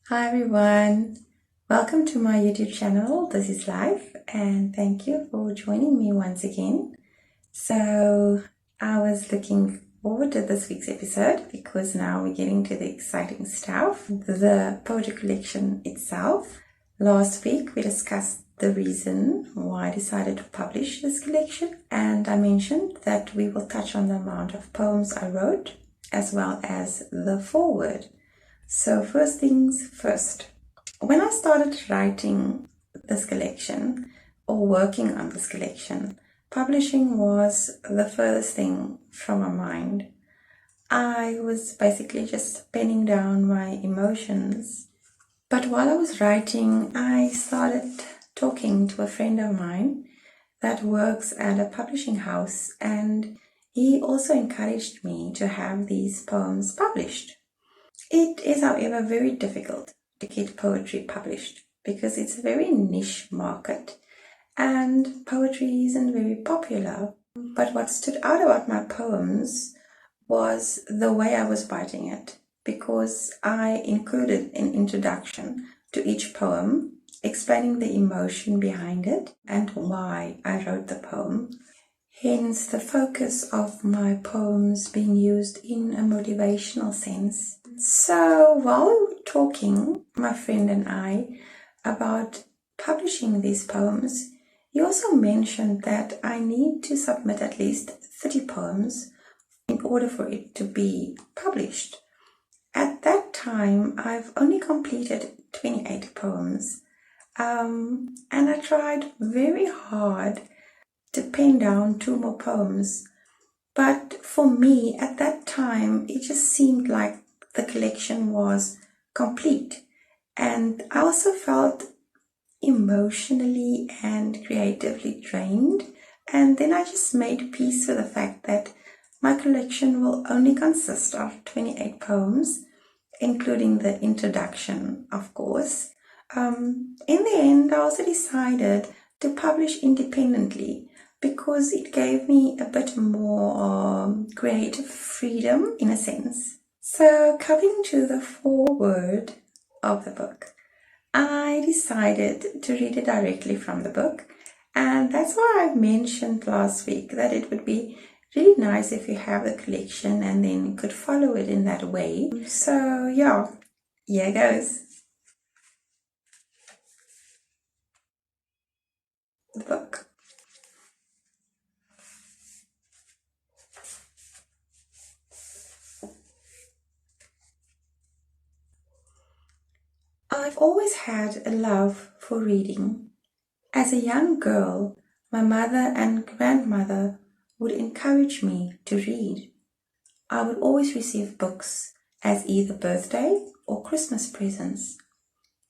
Hi everyone, welcome to my YouTube channel. This is Life and thank you for joining me once again. So I was looking forward to this week's episode because now we're getting to the exciting stuff, the poetry collection itself. Last week we discussed the reason why I decided to publish this collection, and I mentioned that we will touch on the amount of poems I wrote as well as the foreword. So first things first, when I started writing this collection or working on this collection, publishing was the furthest thing from my mind. I was basically just penning down my emotions. But while I was writing, I started talking to a friend of mine that works at a publishing house, and he also encouraged me to have these poems published. It is, however, very difficult to get poetry published because it's a very niche market and poetry isn't very popular. But what stood out about my poems was the way I was writing it, because I included an introduction to each poem explaining the emotion behind it and why I wrote the poem. Hence the focus of my poems being used in a motivational sense. So while we were talking, my friend and I, about publishing these poems, he also mentioned that I need to submit at least 30 poems in order for it to be published. At that time, I've only completed 28 poems, and I tried very hard to pen down 2 more poems. But for me, at that time, it just seemed like the collection was complete. And I also felt emotionally and creatively drained. And then I just made peace with the fact that my collection will only consist of 28 poems, including the introduction, of course. In the end, I also decided to publish independently because it gave me a bit more creative freedom in a sense. So coming to the foreword of the book, I decided to read it directly from the book, and that's why I mentioned last week that it would be really nice if you have the collection and then could follow it in that way. So yeah, here goes. The book. I've always had a love for reading. As a young girl, my mother and grandmother would encourage me to read. I would always receive books as either birthday or Christmas presents.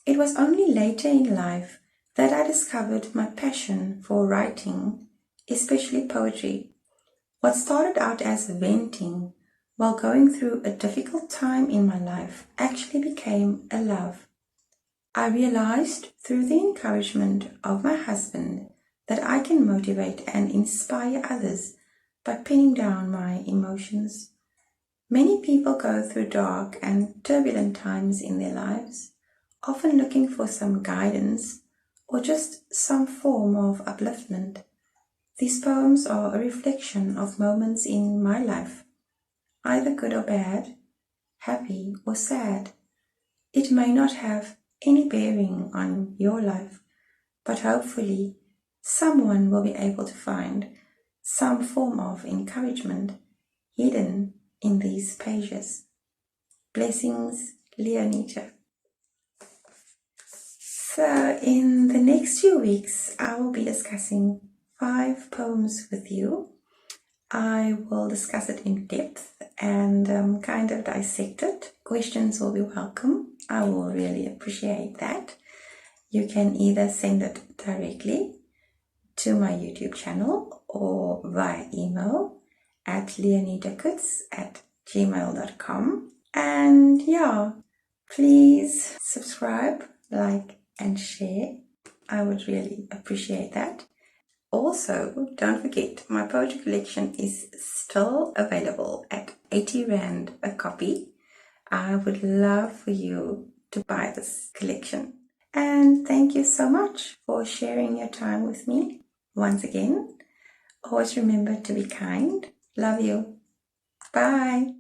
It was only later in life that I discovered my passion for writing, especially poetry. What started out as venting while going through a difficult time in my life actually became a love. I realized through the encouragement of my husband that I can motivate and inspire others by pinning down my emotions. Many people go through dark and turbulent times in their lives, often looking for some guidance or just some form of upliftment. These poems are a reflection of moments in my life, either good or bad, happy or sad. It may not have any bearing on your life, but hopefully someone will be able to find some form of encouragement hidden in these pages. Blessings, Leonita. So in the next few weeks, I will be discussing 5 poems with you. I will discuss it in depth and kind of dissect it. Questions will be welcome. I will really appreciate that. You can either send it directly to my YouTube channel or via email at leonitakuts@gmail.com. And yeah, please subscribe, like and share. I would really appreciate that. Also, don't forget, my poetry collection is still available at 80 Rand a copy. I would love for you to buy this collection. And thank you so much for sharing your time with me once again. Always remember to be kind. Love you. Bye.